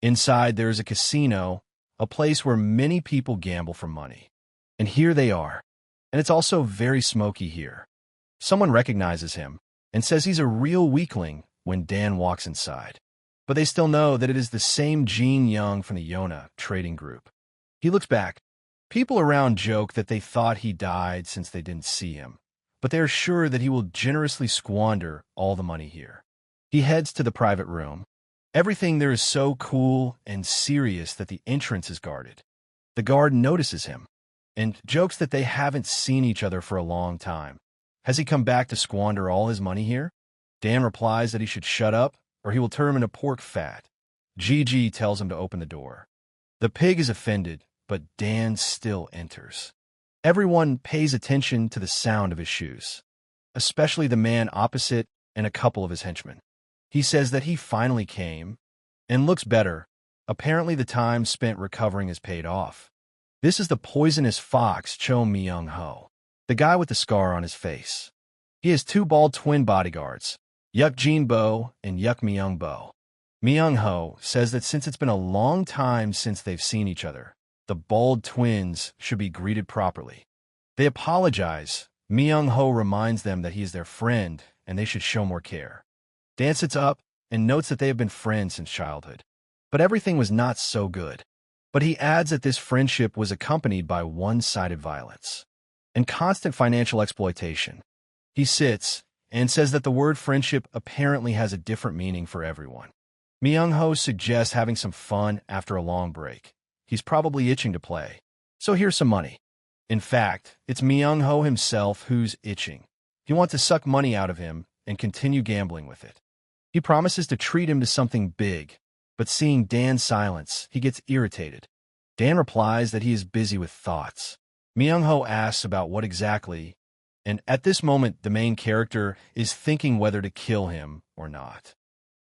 Inside there is a casino, a place where many people gamble for money. And here they are. And it's also very smoky here. Someone recognizes him and says he's a real weakling when Dan walks inside. But they still know that it is the same Jin Young from the Yona trading group. He looks back. People around joke that they thought he died since they didn't see him, but they are sure that he will generously squander all the money here. He heads to the private room. Everything there is so cool and serious that the entrance is guarded. The guard notices him and jokes that they haven't seen each other for a long time. Has he come back to squander all his money here? Dan replies that he should shut up or he will turn him into pork fat. Gigi tells him to open the door. The pig is offended, but Dan still enters. Everyone pays attention to the sound of his shoes, especially the man opposite and a couple of his henchmen. He says that he finally came and looks better. Apparently the time spent recovering is paid off. This is the poisonous fox Cho Myung-ho, the guy with the scar on his face. He has two bald twin bodyguards, Yuk Jin-bo and Yuk Myung-bo. Myung-ho says that since it's been a long time since they've seen each other, the bald twins should be greeted properly. They apologize. Myung-ho reminds them that he is their friend and they should show more care. Dan sits up and notes that they have been friends since childhood. But everything was not so good. But he adds that this friendship was accompanied by one-sided violence and constant financial exploitation. He sits and says that the word friendship apparently has a different meaning for everyone. Myung-ho suggests having some fun after a long break. He's probably itching to play, so here's some money. In fact, it's Myung-ho himself who's itching. He wants to suck money out of him and continue gambling with it. He promises to treat him to something big, but seeing Dan's silence, he gets irritated. Dan replies that he is busy with thoughts. Myung-ho asks about what exactly, and at this moment, the main character is thinking whether to kill him or not.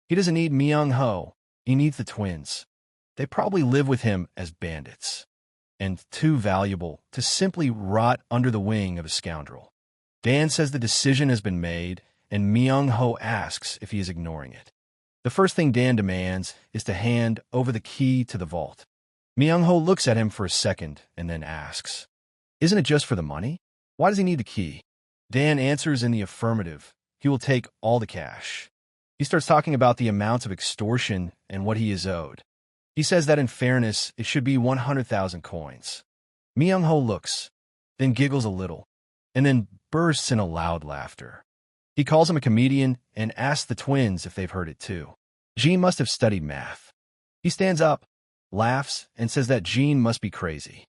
He doesn't need Myung-ho, he needs the twins. They probably live with him as bandits, and too valuable to simply rot under the wing of a scoundrel. Dan says the decision has been made, and Myung-ho asks if he is ignoring it. The first thing Dan demands is to hand over the key to the vault. Myung-ho looks at him for a second and then asks, "Isn't it just for the money? Why does he need the key?" Dan answers in the affirmative. He will take all the cash. He starts talking about the amounts of extortion and what he is owed. He says that in fairness, it should be 100,000 coins. Myung-ho looks, then giggles a little, and then bursts in a loud laughter. He calls him a comedian and asks the twins if they've heard it too. Jean must have studied math. He stands up, laughs, and says that Jean must be crazy.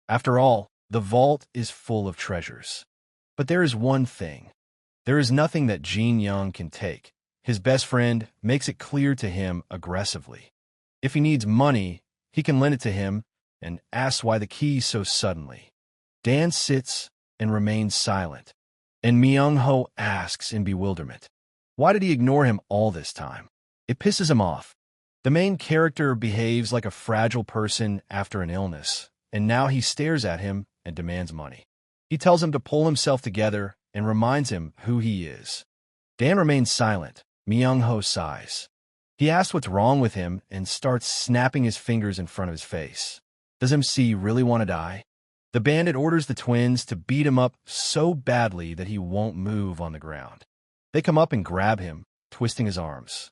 After all, the vault is full of treasures. But there is one thing. There is nothing that Jean Young can take. His best friend makes it clear to him aggressively. If he needs money, he can lend it to him and asks why the key so suddenly. Dan sits and remains silent, and Myung-ho asks in bewilderment, why did he ignore him all this time? It pisses him off. The main character behaves like a fragile person after an illness, and now he stares at him and demands money. He tells him to pull himself together and reminds him who he is. Dan remains silent. Myung-ho sighs. He asks what's wrong with him and starts snapping his fingers in front of his face. Does MC really want to die? The bandit orders the twins to beat him up so badly that he won't move on the ground. They come up and grab him, twisting his arms.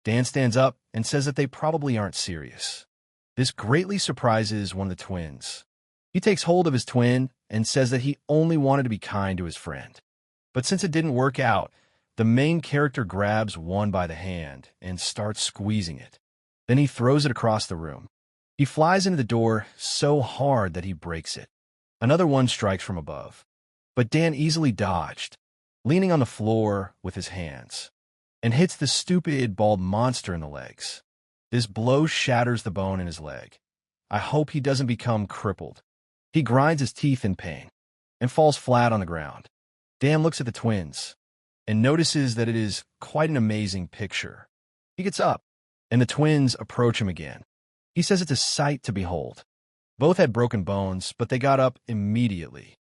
Dan stands up and says that they probably aren't serious. This greatly surprises one of the twins. He takes hold of his twin and says that he only wanted to be kind to his friend. But since it didn't work out, the main character grabs one by the hand and starts squeezing it. Then he throws it across the room. He flies into the door so hard that he breaks it. Another one strikes from above. But Dan easily dodged, leaning on the floor with his hands, and hits the stupid bald monster in the legs. This blow shatters the bone in his leg. I hope he doesn't become crippled. He grinds his teeth in pain and falls flat on the ground. Dan looks at the twins and notices that it is quite an amazing picture. He gets up, and the twins approach him again. He says it's a sight to behold. Both had broken bones, but they got up immediately,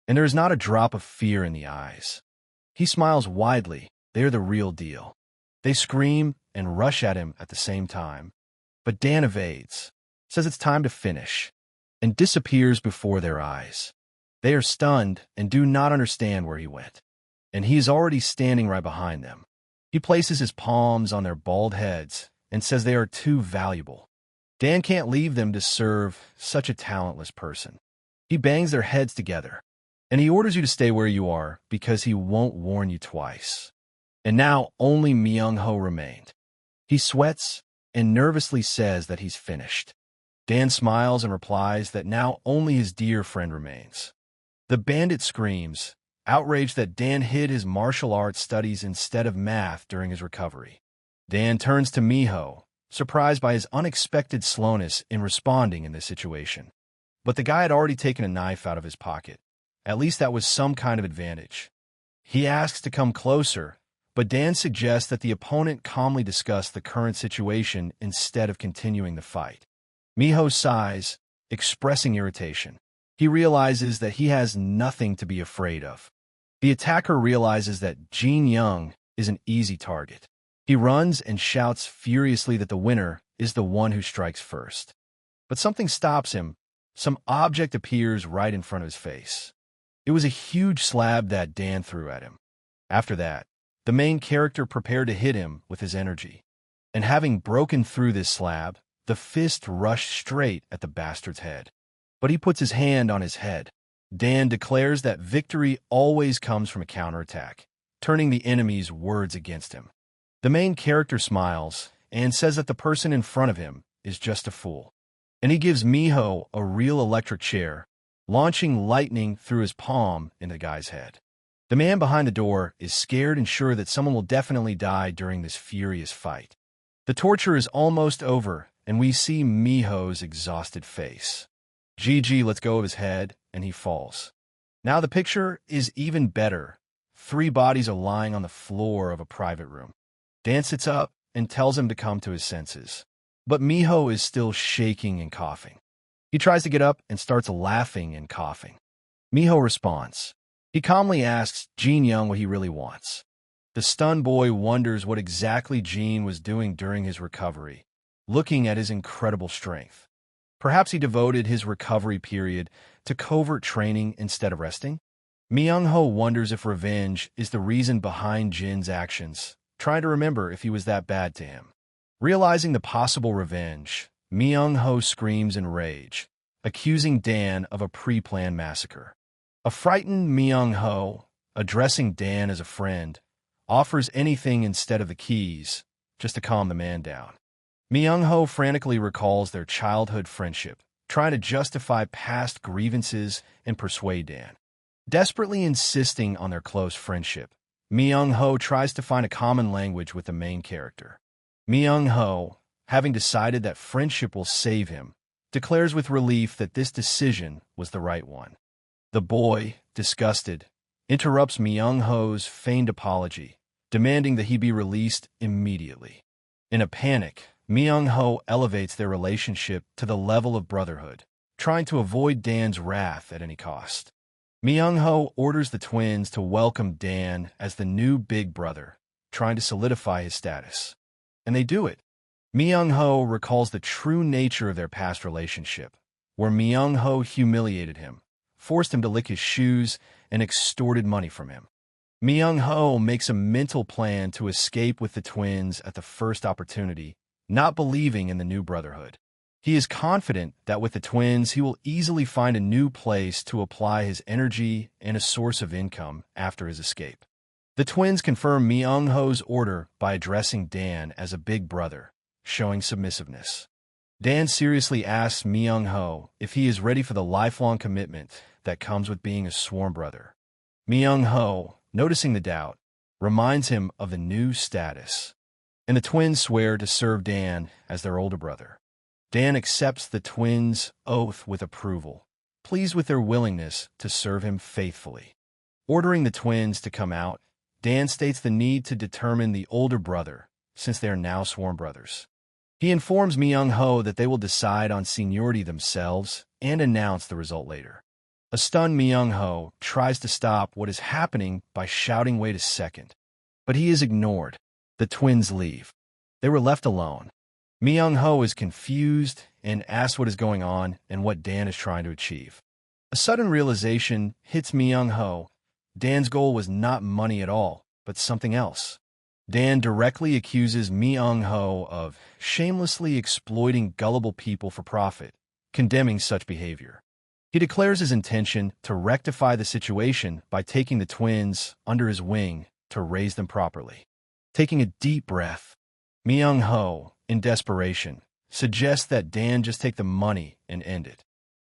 and there is not a drop of fear in the eyes. He smiles widely. They are the real deal. They scream and rush at him at the same time, but Dan evades, says it's time to finish, and disappears before their eyes. They are stunned and do not understand where he went, and he is already standing right behind them. He places his palms on their bald heads and says they are too valuable. Dan can't leave them to serve such a talentless person. He bangs their heads together, and he orders you to stay where you are because he won't warn you twice. And now only Myung-ho remained. He sweats and nervously says that he's finished. Dan smiles and replies that now only his dear friend remains. The bandit screams, outraged that Dan hid his martial arts studies instead of math during his recovery. Dan turns to Miho, surprised by his unexpected slowness in responding in this situation. But the guy had already taken a knife out of his pocket. At least that was some kind of advantage. He asks to come closer, but Dan suggests that the opponent calmly discuss the current situation instead of continuing the fight. Miho sighs, expressing irritation. He realizes that he has nothing to be afraid of. The attacker realizes that Jin Young is an easy target. He runs and shouts furiously that the winner is the one who strikes first. But something stops him. Some object appears right in front of his face. It was a huge slab that Dan threw at him. After that, the main character prepared to hit him with his energy. And having broken through this slab, the fist rushed straight at the bastard's head. But he puts his hand on his head. Dan declares that victory always comes from a counterattack, turning the enemy's words against him. The main character smiles and says that the person in front of him is just a fool. And he gives Miho a real electric chair, launching lightning through his palm in the guy's head. The man behind the door is scared and sure that someone will definitely die during this furious fight. The torture is almost over, and we see Miho's exhausted face. GG lets go of his head, and he falls. Now the picture is even better. 3 bodies are lying on the floor of a private room. Dan sits up and tells him to come to his senses. But Miho is still shaking and coughing. He tries to get up and starts laughing and coughing. Miho responds. He calmly asks Jin Young what he really wants. The stunned boy wonders what exactly Jin was doing during his recovery, looking at his incredible strength. Perhaps he devoted his recovery period to covert training instead of resting? Myung-ho wonders if revenge is the reason behind Jin's actions, trying to remember if he was that bad to him. Realizing the possible revenge, Myung-ho screams in rage, accusing Dan of a pre-planned massacre. A frightened Myung-ho, addressing Dan as a friend, offers anything instead of the keys, just to calm the man down. Myung-ho frantically recalls their childhood friendship, trying to justify past grievances and persuade Dan. Desperately insisting on their close friendship, Myung-ho tries to find a common language with the main character. Myung-ho, having decided that friendship will save him, declares with relief that this decision was the right one. The boy, disgusted, interrupts Myung-ho's feigned apology, demanding that he be released immediately. In a panic, Myung-ho elevates their relationship to the level of brotherhood, trying to avoid Dan's wrath at any cost. Myung-ho orders the twins to welcome Dan as the new big brother, trying to solidify his status. And they do it. Myung-ho recalls the true nature of their past relationship, where Myung-ho humiliated him, forced him to lick his shoes, and extorted money from him. Myung-ho makes a mental plan to escape with the twins at the first opportunity, not believing in the new brotherhood. He is confident that with the twins he will easily find a new place to apply his energy and a source of income after his escape. The twins confirm Myung-ho's order by addressing Dan as a big brother, showing submissiveness. Dan seriously asks Myung-ho if he is ready for the lifelong commitment that comes with being a sworn brother. Myung-ho, noticing the doubt, reminds him of the new status, and the twins swear to serve Dan as their older brother. Dan accepts the twins' oath with approval, pleased with their willingness to serve him faithfully. Ordering the twins to come out, Dan states the need to determine the older brother, since they are now sworn brothers. He informs Myung-ho that they will decide on seniority themselves and announce the result later. A stunned Myung-ho tries to stop what is happening by shouting "wait a second," but he is ignored. The twins leave. They were left alone. Myung-ho is confused and asks what is going on and what Dan is trying to achieve. A sudden realization hits Myung-ho. Dan's goal was not money at all, but something else. Dan directly accuses Myung-ho of shamelessly exploiting gullible people for profit, condemning such behavior. He declares his intention to rectify the situation by taking the twins under his wing to raise them properly. Taking a deep breath, Myung-ho, in desperation, suggests that Dan just take the money and end it.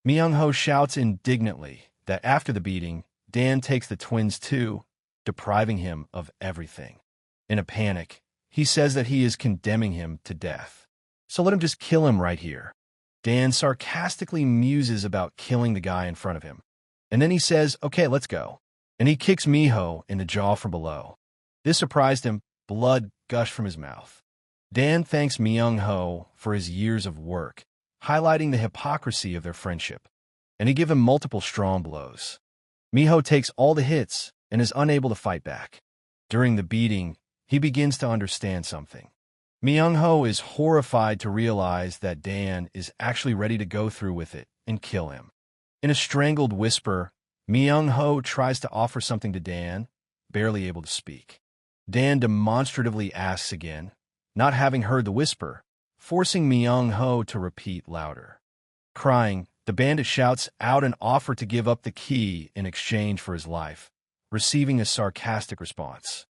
Myung-ho shouts indignantly that after the beating, Dan takes the twins too, depriving him of everything. In a panic, he says that he is condemning him to death. So let him just kill him right here. Dan sarcastically muses about killing the guy in front of him. And then he says, okay, let's go. And he kicks Miho in the jaw from below. This surprised him. Blood gushed from his mouth. Dan thanks Myung-ho for his years of work, highlighting the hypocrisy of their friendship. And he gives him multiple strong blows. Miho takes all the hits and is unable to fight back. During the beating, he begins to understand something. Myung-ho is horrified to realize that Dan is actually ready to go through with it and kill him. In a strangled whisper, Myung-ho tries to offer something to Dan, barely able to speak. Dan demonstratively asks again, not having heard the whisper, forcing Myung-ho to repeat louder. Crying, the bandit shouts out an offer to give up the key in exchange for his life, receiving a sarcastic response.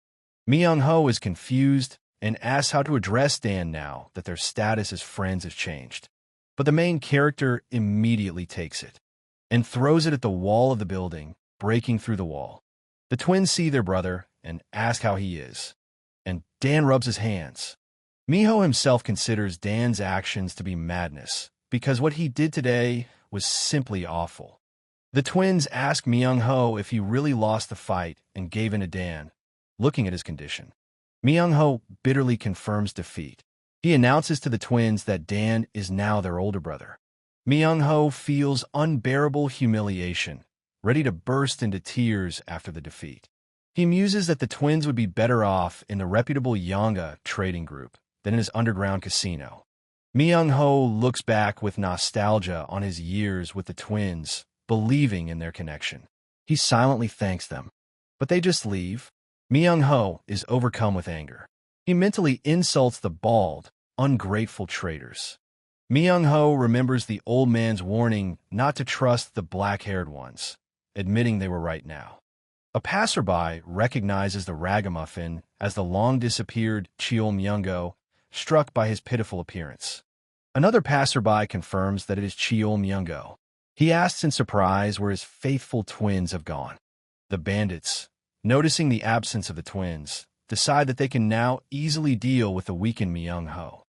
Myung-ho is confused and asks how to address Dan now that their status as friends has changed. But the main character immediately takes it and throws it at the wall of the building, breaking through the wall. The twins see their brother and ask how he is, and Dan rubs his hands. Miho himself considers Dan's actions to be madness because what he did today was simply awful. The twins ask Myung-ho if he really lost the fight and gave in to Dan, looking at his condition. Myung-ho bitterly confirms defeat. He announces to the twins that Dan is now their older brother. Myung-ho feels unbearable humiliation, ready to burst into tears after the defeat. He muses that the twins would be better off in the reputable Yanga trading group than in his underground casino. Myung-ho looks back with nostalgia on his years with the twins, believing in their connection. He silently thanks them, but they just leave. Myung-ho is overcome with anger. He mentally insults the bald, ungrateful traitors. Myung-ho remembers the old man's warning not to trust the black-haired ones, admitting they were right now. A passerby recognizes the ragamuffin as the long-disappeared Cheol Myung-go, struck by his pitiful appearance. Another passerby confirms that it is Cheol Myung-go. He asks in surprise where his faithful twins have gone. The bandits, noticing the absence of the twins, decide that they can now easily deal with the weakened Myung-ho.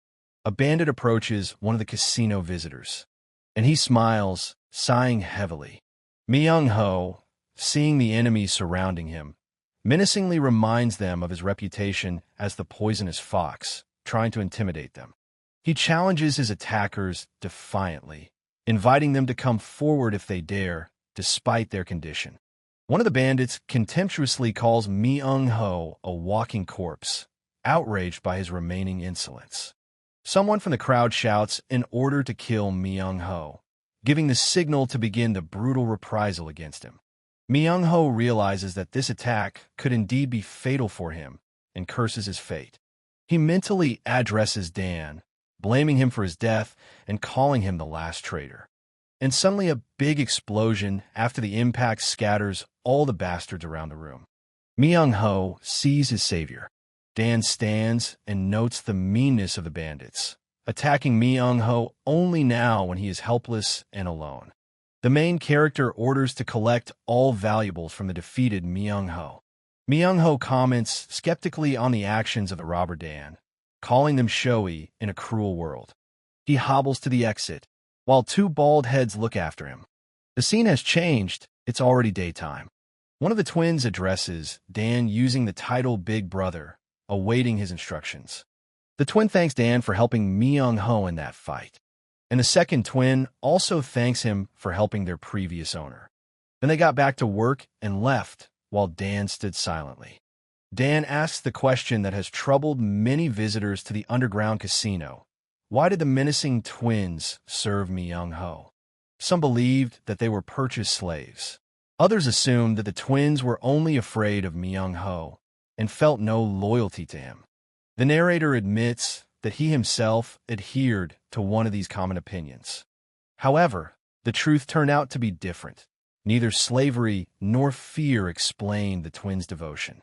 A bandit approaches one of the casino visitors, and he smiles, sighing heavily. Myung-ho, seeing the enemy surrounding him, menacingly reminds them of his reputation as the poisonous fox, trying to intimidate them. He challenges his attackers defiantly, inviting them to come forward if they dare, despite their condition. One of the bandits contemptuously calls Myung-ho a walking corpse, outraged by his remaining insolence. Someone from the crowd shouts in order to kill Myung-ho, giving the signal to begin the brutal reprisal against him. Myung-ho realizes that this attack could indeed be fatal for him and curses his fate. He mentally addresses Dan, blaming him for his death and calling him the last traitor. And suddenly a big explosion after the impact scatters all the bastards around the room. Myung-ho sees his savior. Dan stands and notes the meanness of the bandits, attacking Myung-ho only now when he is helpless and alone. The main character orders to collect all valuables from the defeated Myung-ho. Myung-ho comments skeptically on the actions of the robber Dan, calling them showy in a cruel world. He hobbles to the exit, while two bald heads look after him. The scene has changed. It's already daytime. One of the twins addresses Dan using the title Big Brother, awaiting his instructions. The twin thanks Dan for helping Myung-ho in that fight, and the second twin also thanks him for helping their previous owner. Then they got back to work and left, while Dan stood silently. Dan asks the question that has troubled many visitors to the underground casino. Why did the menacing twins serve Myung-ho? Some believed that they were purchased slaves. Others assumed that the twins were only afraid of Myung-ho and felt no loyalty to him. The narrator admits that he himself adhered to one of these common opinions. However, the truth turned out to be different. Neither slavery nor fear explained the twins' devotion.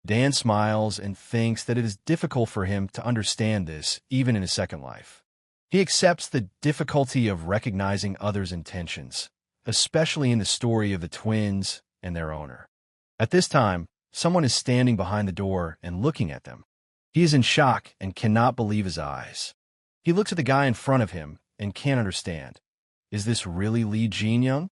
Dan smiles and thinks that it is difficult for him to understand this even in his second life. He accepts the difficulty of recognizing others' intentions, especially in the story of the twins and their owner. At this time, someone is standing behind the door and looking at them. He is in shock and cannot believe his eyes. He looks at the guy in front of him and can't understand. Is this really Lee Jin-young?